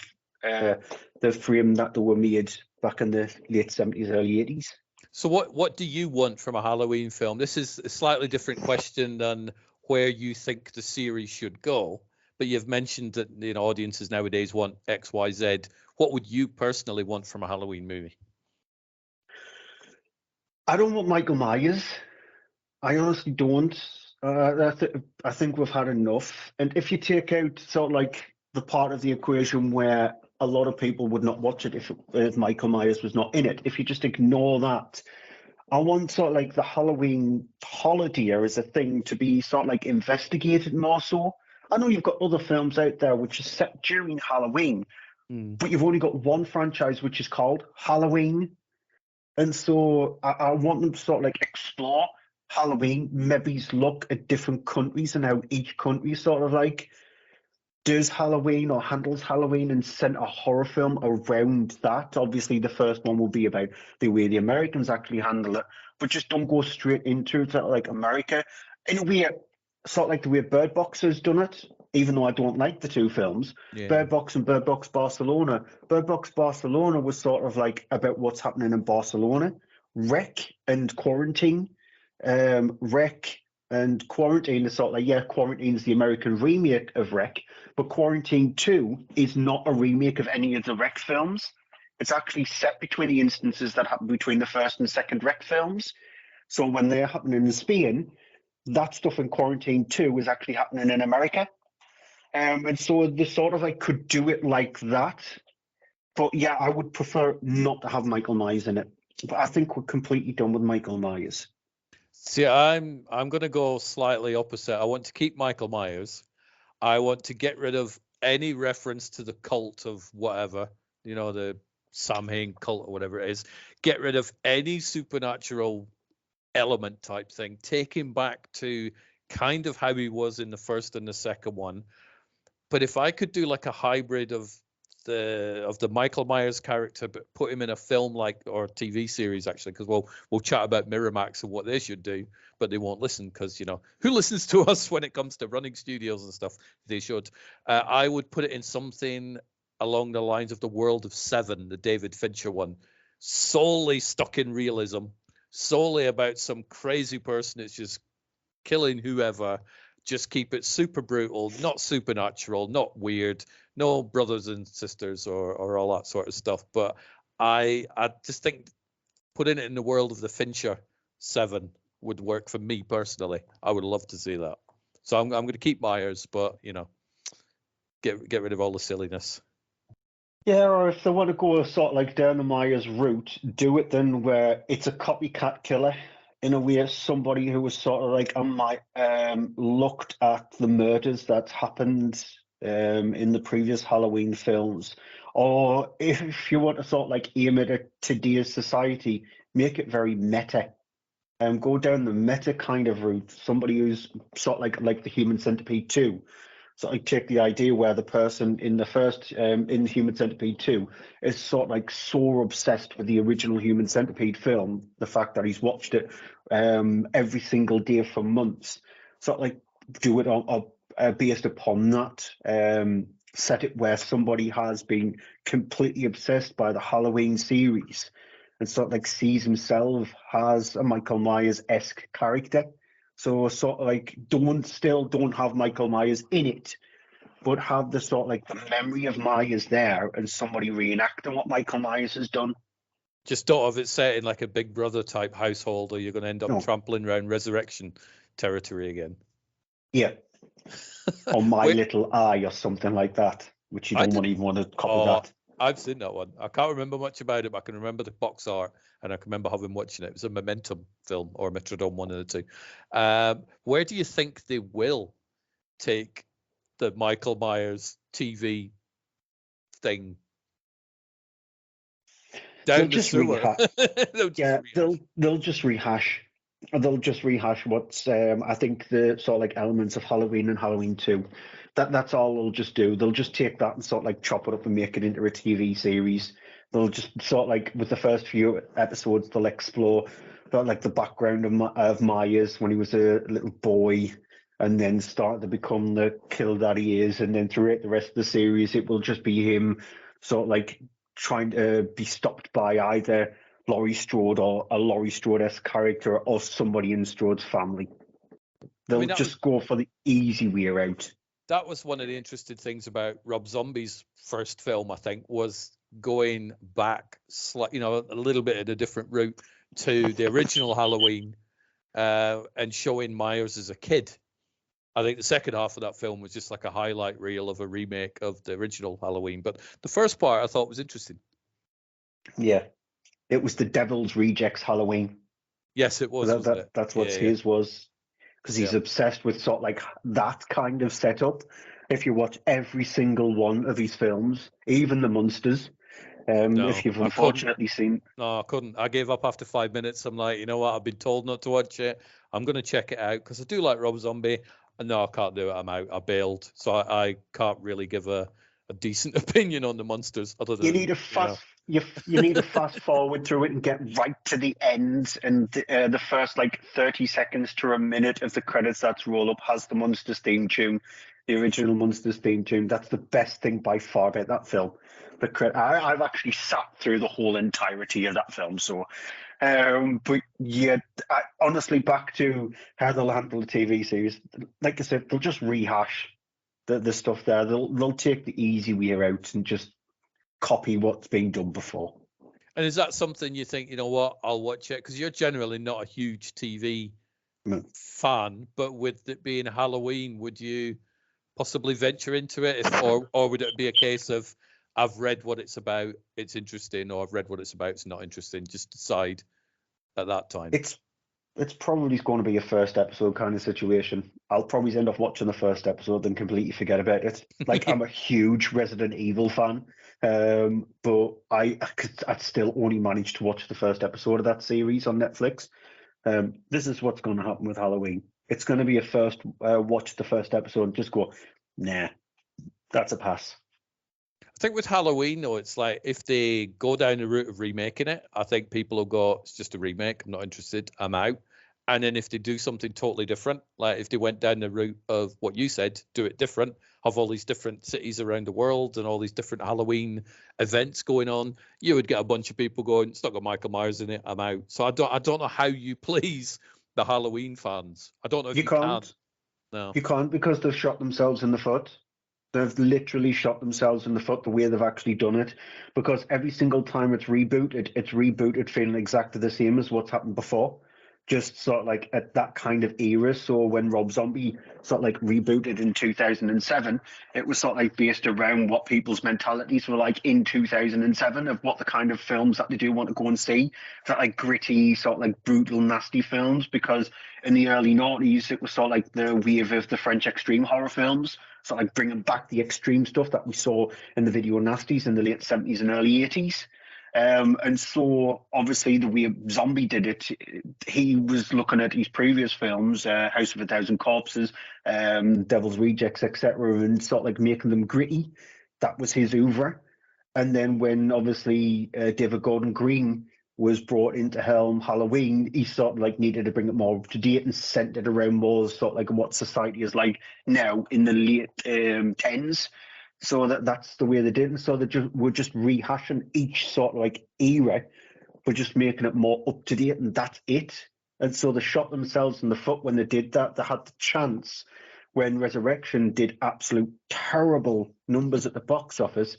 Speaker 2: the frame that they were made back in the late 70s, early 80s.
Speaker 1: So what do you want from a Halloween film? This is a slightly different question than where you think the series should go. But you've mentioned that audiences nowadays want X, Y, Z. What would you personally want from a Halloween movie?
Speaker 2: I don't want Michael Myers. I honestly don't. I think we've had enough. And if you take out sort of like the part of the equation where a lot of people would not watch it if Michael Myers was not in it, if you just ignore that, I want sort of like the Halloween holiday as a thing to be sort of like investigated more so. I know you've got other films out there which are set during Halloween, but you've only got one franchise which is called Halloween. And so I want them to sort of like explore Halloween, maybe look at different countries and how each country sort of like does Halloween or handles Halloween and send a horror film around that. Obviously, the first one will be about the way the Americans actually handle it, but just don't go straight into it like America. In a way, sort of like the way Bird Box has done it, even though I don't like the two films. Bird Box and Bird Box Barcelona. Bird Box Barcelona was sort of like about what's happening in Barcelona. Wreck and Quarantine. Wreck and Quarantine is sort of like, Quarantine is the American remake of Wreck, but Quarantine 2 is not a remake of any of the Wreck films. It's actually set between the instances that happen between the first and second Wreck films. So when they're happening in Spain, that stuff in Quarantine 2 is actually happening in America. And so they sort of like could do it like that. But yeah, I would prefer not to have Michael Myers in it. But I think we're completely done with Michael Myers.
Speaker 1: See, I'm going to go slightly opposite. I want to keep Michael Myers. I want to get rid of any reference to the cult of whatever, the Samhain cult or whatever it is. Get rid of any supernatural element type thing. Take him back to kind of how he was in the first and the second one. But if I could do like a hybrid of the Michael Myers character, but put him in a film or TV series actually, because we'll chat about Miramax and what they should do, but they won't listen because who listens to us when it comes to running studios and stuff? They should. I would put it in something along the lines of the World of Seven, the David Fincher one, solely stuck in realism, solely about some crazy person that's just killing whoever. Just keep it super brutal, not supernatural, not weird, no brothers and sisters or all that sort of stuff. But I just think putting it in the world of the Fincher Seven would work for me personally. I would love to see that. So I'm going to keep Myers, but get rid of all the silliness.
Speaker 2: Yeah, or if they want to go sort of like down the Myers route, do it then where it's a copycat killer in a way, somebody who was sort of like looked at the murders that happened in the previous Halloween films, or if you want to sort of like aim it at today's society, make it very meta. Go down the meta kind of route. Somebody who's sort of like the Human Centipede 2. So I take the idea where the person in the first in Human Centipede 2 is sort of like so obsessed with the original Human Centipede film, the fact that he's watched it every single day for months. Sort of like do it on based upon that. Set it where somebody has been completely obsessed by the Halloween series and sort of like sees himself as a Michael Myers-esque character. So sort of like don't have Michael Myers in it, but have the sort of like the memory of Myers there and somebody reenacting what Michael Myers has done.
Speaker 1: Just don't have it set in like a Big Brother type household, or you're going to end up trampling around resurrection territory again.
Speaker 2: Yeah. Or My Little Eye or something like that, which you don't even want to copy that.
Speaker 1: I've seen that one. I can't remember much about it, but I can remember the box art, and I can remember having watching it. It was a Momentum film or a Metrodome, one of the two. Where do you think they will take the Michael Myers TV thing? Down the sewer.
Speaker 2: They'll just rehash. They'll just rehash what's I think the sort of like elements of Halloween and Halloween 2. That's all they'll just do. They'll just take that and sort of like chop it up and make it into a TV series. They'll just sort of like with the first few episodes, they'll explore like the background of Myers when he was a little boy, and then start to become the killer that he is. And then throughout the rest of the series, it will just be him sort of like trying to be stopped by either Laurie Strode or a Laurie Strode-esque character or somebody in Strode's family. They'll just go for the easy way out.
Speaker 1: That was one of the interesting things about Rob Zombie's first film, I think, was going back a little bit at a different route to the original Halloween and showing Myers as a kid. I think the second half of that film was just like a highlight reel of a remake of the original Halloween. But the first part I thought was interesting.
Speaker 2: Yeah. It was the Devil's Rejects Halloween.
Speaker 1: Yes, it was.
Speaker 2: That's what his was. Because he's obsessed with sort of like that kind of setup. If you watch every single one of his films, even the Munsters, if you've unfortunately seen.
Speaker 1: No, I couldn't. I gave up after 5 minutes. I'm like, you know what? I've been told not to watch it. I'm going to check it out because I do like Rob Zombie. And no, I can't do it. I'm out. I bailed. So I can't really give a decent opinion on the Munsters. Other than
Speaker 2: you need to fast forward through it and get right to the end, and the first like 30 seconds to a minute of the credits that's roll up has the Munsters theme tune, the original Munsters theme tune. That's the best thing by far about that film. I've actually sat through the whole entirety of that film, so but yeah, honestly, back to how they'll handle the TV series. Like I said, they'll just rehash the stuff there. They'll take the easy way out and just copy what's been done before.
Speaker 1: And is that something you think, you know what, I'll watch it? Because you're generally not a huge TV fan, but with it being Halloween, would you possibly venture into it? Or would it be a case of, I've read what it's about, it's interesting, or I've read what it's about, it's not interesting, just decide at that time?
Speaker 2: It's probably going to be a first episode kind of situation. I'll probably end up watching the first episode and completely forget about it. Like, I'm a huge Resident Evil fan, but I'd still only managed to watch the first episode of that series on Netflix. This is what's going to happen with Halloween. It's going to be a first watch the first episode and just go, nah, that's a pass.
Speaker 1: I think with Halloween, though, it's like if they go down the route of remaking it, I think people will go, it's just a remake. I'm not interested. I'm out. And then if they do something totally different, like if they went down the route of what you said, do it different, have all these different cities around the world and all these different Halloween events going on, you would get a bunch of people going, it's not got Michael Myers in it. I'm out. So I don't know how you please the Halloween fans. I don't know if
Speaker 2: You
Speaker 1: you can.
Speaker 2: can't.
Speaker 1: No.
Speaker 2: You can't because they've shot themselves in the foot. They've literally shot themselves in the foot the way they've actually done it. Because every single time it's rebooted feeling exactly the same as what's happened before. Just sort of like at that kind of era. So when Rob Zombie sort of like rebooted in 2007, it was sort of like based around what people's mentalities were like in 2007 of what the kind of films that they do want to go and see. That like gritty, sort of like brutal, nasty films. Because in the early noughties, it was sort of like the wave of the French extreme horror films. So like bringing back the extreme stuff that we saw in the video nasties in the late 70s and early 80s. And so obviously the way Zombie did it, he was looking at his previous films, House of a Thousand Corpses, Devil's Rejects, etc., and sort of like making them gritty. That was his oeuvre. And then when obviously David Gordon Green was brought into helm Halloween, he sort of like needed to bring it more up to date and centered around more sort of like what society is like now in the late tens. So that's the way they did it. And so we're just rehashing each sort of like era, but just making it more up to date, and that's it. And so they shot themselves in the foot when they did that. They had the chance when Resurrection did absolute terrible numbers at the box office.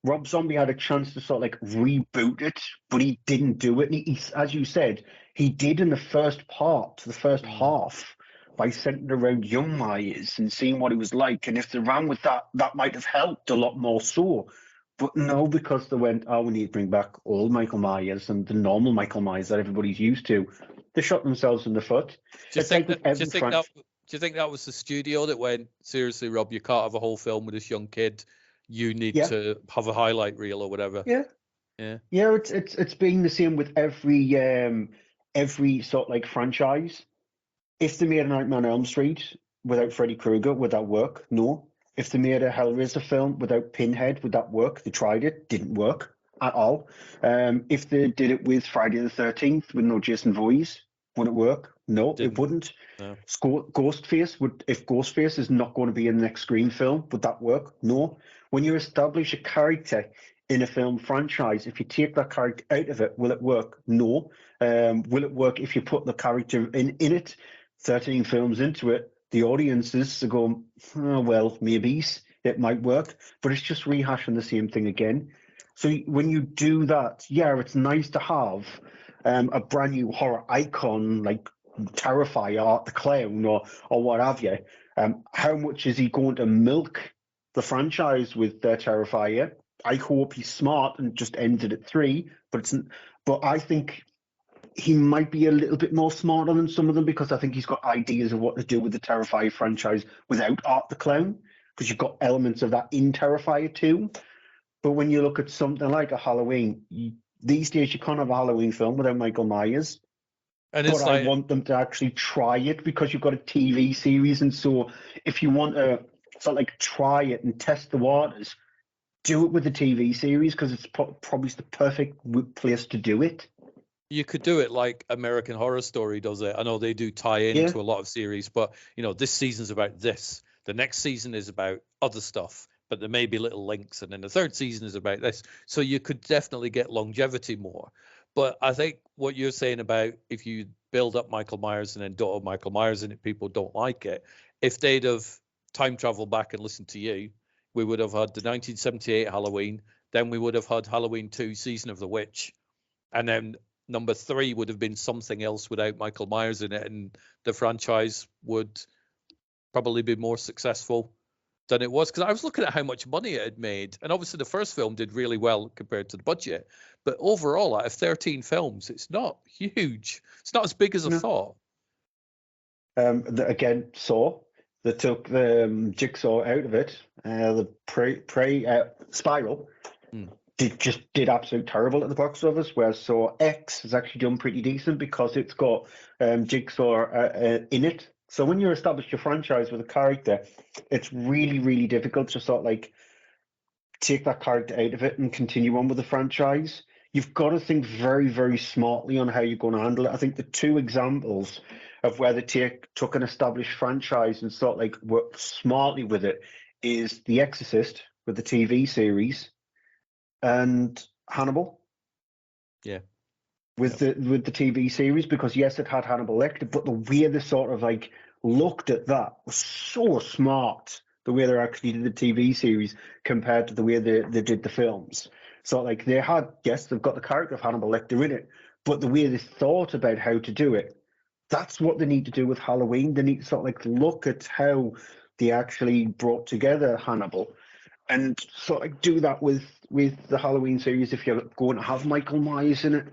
Speaker 2: Rob Zombie had a chance to sort of like reboot it, but he didn't do it. And he, as you said, he did in the first part, the first half, by centering around young Myers and seeing what he was like. And if they ran with that, that might have helped a lot more so. But no, because they went, oh, we need to bring back old Michael Myers and the normal Michael Myers that everybody's used to. They shot themselves in the foot.
Speaker 1: Do you
Speaker 2: It's like
Speaker 1: think
Speaker 2: with
Speaker 1: that? Do
Speaker 2: every
Speaker 1: you think that? Do you think that was the studio that went, seriously, Rob? You can't have a whole film with this young kid. You need
Speaker 2: Yeah,
Speaker 1: to have a highlight reel or whatever.
Speaker 2: yeah.
Speaker 1: Yeah.
Speaker 2: Yeah, it's been the same with every sort of like franchise. If they made a Nightmare on Elm Street without Freddy Krueger, would that work? No. If they made a Hellraiser film without Pinhead, would that work? They tried it, didn't work at all. If they did it with Friday the 13th with no Jason Voorhees, would it work? No, it
Speaker 1: Didn't.
Speaker 2: wouldn't.
Speaker 1: No.
Speaker 2: Ghostface if Ghostface is not going to be in the next Scream film, would that work? No. When you establish a character in a film franchise, if you take that character out of it, will it work? No. Will it work if you put the character in it? 13 films into it, the audiences are going, oh, well, maybe it might work, but it's just rehashing the same thing again. So when you do that, yeah, it's nice to have a brand new horror icon like Terrifier, Art the Clown, or what have you. How much is he going to milk the franchise with Terrifier? I hope he's smart and just ends it at 3, but I think he might be a little bit more smarter than some of them because I think he's got ideas of what to do with the Terrifier franchise without Art the Clown, because you've got elements of that in Terrifier too. But when you look at something like a Halloween, these days you can't have a Halloween film without Michael Myers.
Speaker 1: And
Speaker 2: But
Speaker 1: it's
Speaker 2: I
Speaker 1: like,
Speaker 2: want them to actually try it because you've got a TV series, and so if you want to sort of like try it and test the waters, do it with the TV series because it's probably the perfect place to do it.
Speaker 1: you could do it like American Horror Story does it. I know they do tie into a lot of series, but this season's about this. The next season is about other stuff, but there may be little links, and then the third season is about this. So you could definitely get longevity more. But I think what you're saying about if you build up Michael Myers and then don't have Michael Myers in it, people don't like it. If they'd have time traveled back and listened to you, we would have had the 1978 Halloween, then we would have had Halloween 2, Season of the Witch, and then number 3 would have been something else without Michael Myers in it, and the franchise would probably be more successful than it was. Because I was looking at how much money it had made, and obviously the first film did really well compared to the budget, but overall, out of 13 films, it's not huge. It's not as big as I thought.
Speaker 2: Again, Saw. They took the Jigsaw out of it. The Spiral did absolute terrible at the box office, whereas Saw X has actually done pretty decent because it's got Jigsaw in it. So when you establish your franchise with a character, it's really, really difficult to sort of like take that character out of it and continue on with the franchise. You've got to think very, very smartly on how you're going to handle it. I think the two examples of where they took an established franchise and sort of like worked smartly with it is The Exorcist with the TV series and Hannibal.
Speaker 1: Yeah.
Speaker 2: With the TV series, because yes, it had Hannibal Lecter, but the way they sort of like looked at that was so smart. The way they actually did the TV series compared to the way they did the films. So like they had, yes, they've got the character of Hannibal Lecter in it, but the way they thought about how to do it, that's what they need to do with Halloween. They need to sort of like look at how they actually brought together Hannibal and sort of like do that with the Halloween series if you're going to have Michael Myers in it.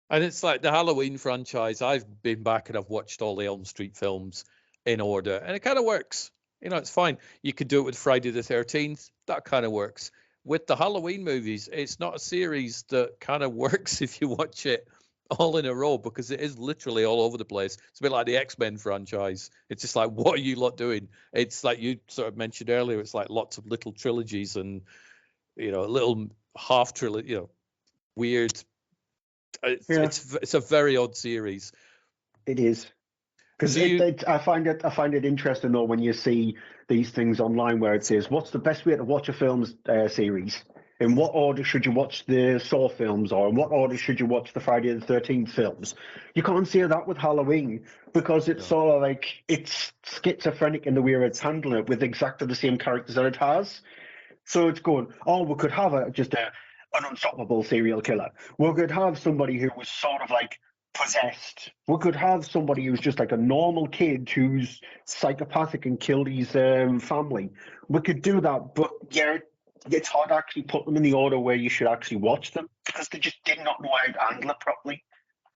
Speaker 1: And it's like the Halloween franchise. I've been back and I've watched all the Elm Street films in order, and it kind of works. You know, it's fine. You could do it with Friday the 13th. That kind of works. With the Halloween movies, it's not a series that kind of works if you watch it all in a row, because it is literally all over the place. It's a bit like the X-Men franchise. It's just like, what are you lot doing? It's like you sort of mentioned earlier. It's like lots of little trilogies and, you know, little half trilogy, you know, weird. It's a very odd series.
Speaker 2: It is, because I find it interesting though when you see these things online where it says, "What's the best way to watch a film series? In what order should you watch the Saw films, or in what order should you watch the Friday the 13th films?" You can't say that with Halloween because it's sort of like it's schizophrenic in the way it's handling it with exactly the same characters that it has. So it's going, oh, we could have an unstoppable serial killer. We could have somebody who was sort of like possessed. We could have somebody who's just like a normal kid who's psychopathic and killed his family. We could do that, but yeah, it's hard to actually put them in the order where you should actually watch them because they just did not know how to handle it properly.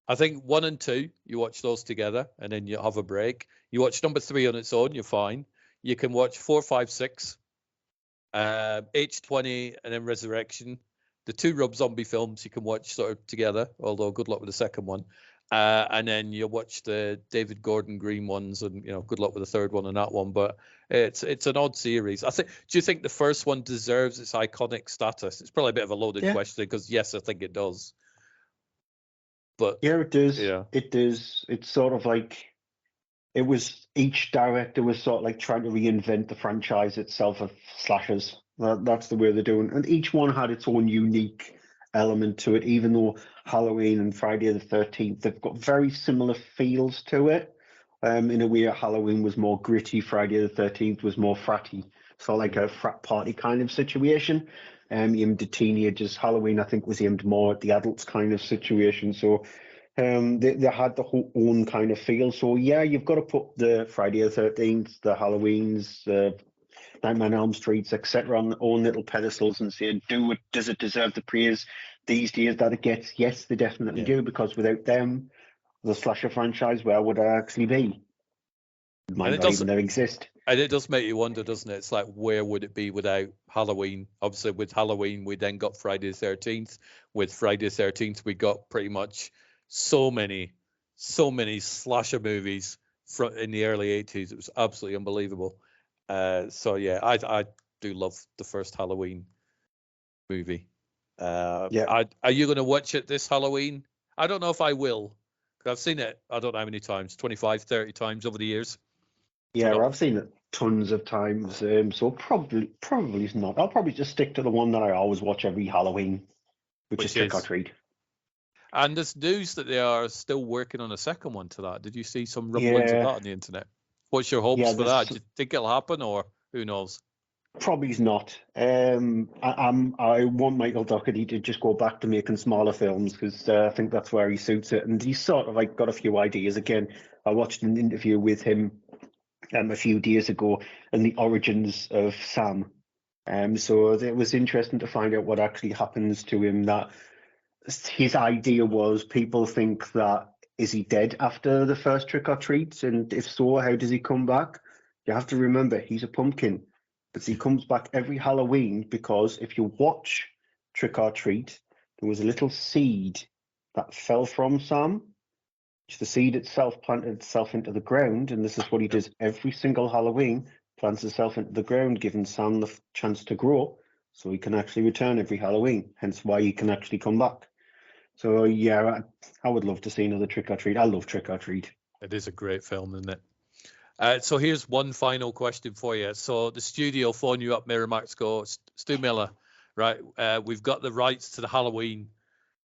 Speaker 1: I think 1 and 2, you watch those together and then you have a break. You watch number 3 on its own, you're fine. You can watch 4, 5, 6, H20, and then Resurrection. The 2 Rob Zombie films you can watch sort of together, although good luck with the second one. And then you watch the David Gordon Green ones, and you know, good luck with the third one and that one. But it's an odd series. I think. Do you think the first one deserves its iconic status? It's probably a bit of a loaded question because yes, I think it does. But
Speaker 2: yeah, it does.
Speaker 1: Yeah.
Speaker 2: It does. It's sort of like it was each director was sort of like trying to reinvent the franchise itself of slashers. That's the way they're doing, and each one had its own unique element to it. Even though Halloween and Friday the 13th, they've got very similar feels to it. In a way, Halloween was more gritty. Friday the 13th was more fratty, so like a frat party kind of situation. Aimed at teenagers. Halloween, I think, was aimed more at the adults kind of situation. So they had the whole own kind of feel. So yeah, you've got to put the Friday the 13th, the Halloweens, Nightmare on Elm Streets, etc., on their own little pedestals and say, does it deserve the praise these days that it gets? Yes, they definitely do, because without them, the slasher franchise, where would it actually be? It might not even exist.
Speaker 1: And it does make you wonder, doesn't it? It's like, where would it be without Halloween? Obviously, with Halloween, we then got Friday the 13th. With Friday the 13th, we got pretty much so many slasher movies in the early 80s. It was absolutely unbelievable. So yeah, I do love the first Halloween movie.
Speaker 2: Yeah.
Speaker 1: Are you going to watch it this Halloween? I don't know if I will, because I've seen it, I don't know how many times, 25, 30 times over the years.
Speaker 2: Yeah, I've seen it tons of times. So probably not. I'll probably just stick to the one that I always watch every Halloween, which is Trick or Treat.
Speaker 1: And there's news that they are still working on a second one to that. Did you see some rumblings of that on the internet? What's your hopes for that? Do you think it'll happen, or who knows?
Speaker 2: Probably not. I want Michael Dougherty to just go back to making smaller films because I think that's where he suits it. And he's sort of like got a few ideas. Again, I watched an interview with him a few days ago and the origins of Sam. So it was interesting to find out what actually happens to him. That his idea was, people think that, is he dead after the first Trick or Treat? And if so, how does he come back? You have to remember, he's a pumpkin. But he comes back every Halloween because if you watch Trick or Treat, there was a little seed that fell from Sam. The seed itself planted itself into the ground, and this is what he does every single Halloween, plants itself into the ground, giving Sam the chance to grow. so he can actually return every Halloween. Hence why he can actually come back. So yeah, I would love to see another Trick or Treat. I love Trick or Treat.
Speaker 1: It is a great film, isn't it? So here's one final question for you. So the studio phone you up, Miramax, go, Stu Miller, right? We've got the rights to the Halloween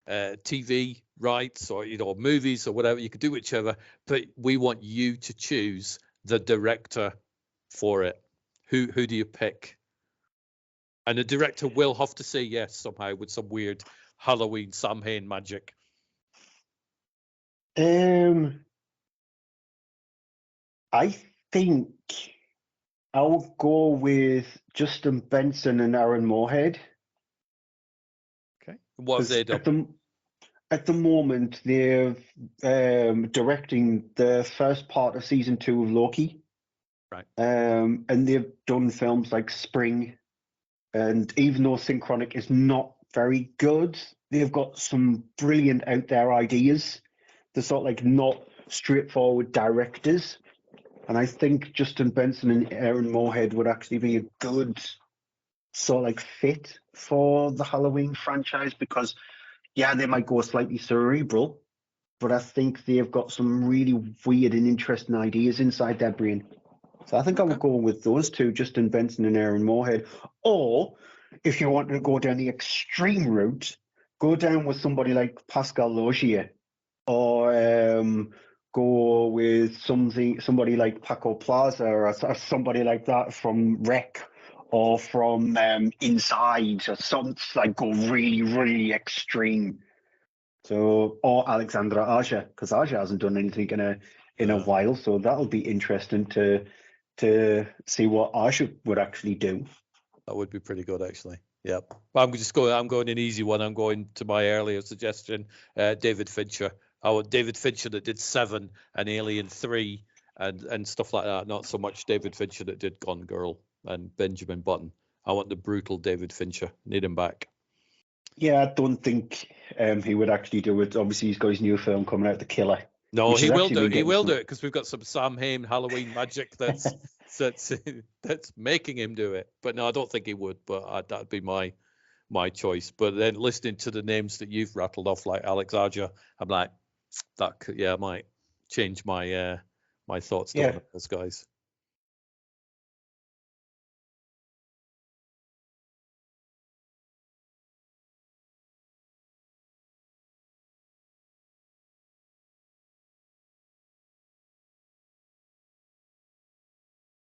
Speaker 1: TV rights, or movies or whatever. You could do whichever, but we want you to choose the director for it. Who do you pick? And the director will have to say yes somehow with some weird Halloween Samhain magic.
Speaker 2: I think I'll go with Justin Benson and Aaron Moorhead.
Speaker 1: Okay. What have they done?
Speaker 2: At the moment, they're directing the first part of season 2 of Loki.
Speaker 1: Right.
Speaker 2: And they've done films like Spring. And even though Synchronic is not very good, they've got some brilliant out there ideas. They're sort of like not straightforward directors. And I think Justin Benson and Aaron Moorhead would actually be a good sort of like fit for the Halloween franchise, because yeah, they might go slightly cerebral, but I think they've got some really weird and interesting ideas inside their brain. So I think I would go with those two, Justin Benson and Aaron Moorhead. Or if you want to go down the extreme route, go down with somebody like Pascal Laugier, or go with somebody like Paco Plaza, or somebody like that from Rec, or from Inside, or something like go really, really extreme. So, or Alexandra Aja, because Aja hasn't done anything in a while, so that'll be interesting to see what Aja would actually do.
Speaker 1: That would be pretty good, actually. Yep. Well, I'm going an easy one. I'm going to my earlier suggestion, David Fincher. David Fincher that did Seven and Alien 3 and stuff like that. Not so much David Fincher that did Gone Girl and Benjamin Button. I want the brutal David Fincher. Need him back.
Speaker 2: Yeah, I don't think he would actually do it. Obviously, he's got his new film coming out, The Killer.
Speaker 1: No, he will do it. He will do it because we've got some Sam Hain Halloween magic that's making him do it. But no, I don't think he would. But that'd be my choice. But then listening to the names that you've rattled off, like Alex Aja, I'm like, that could, might change my my thoughts on those guys.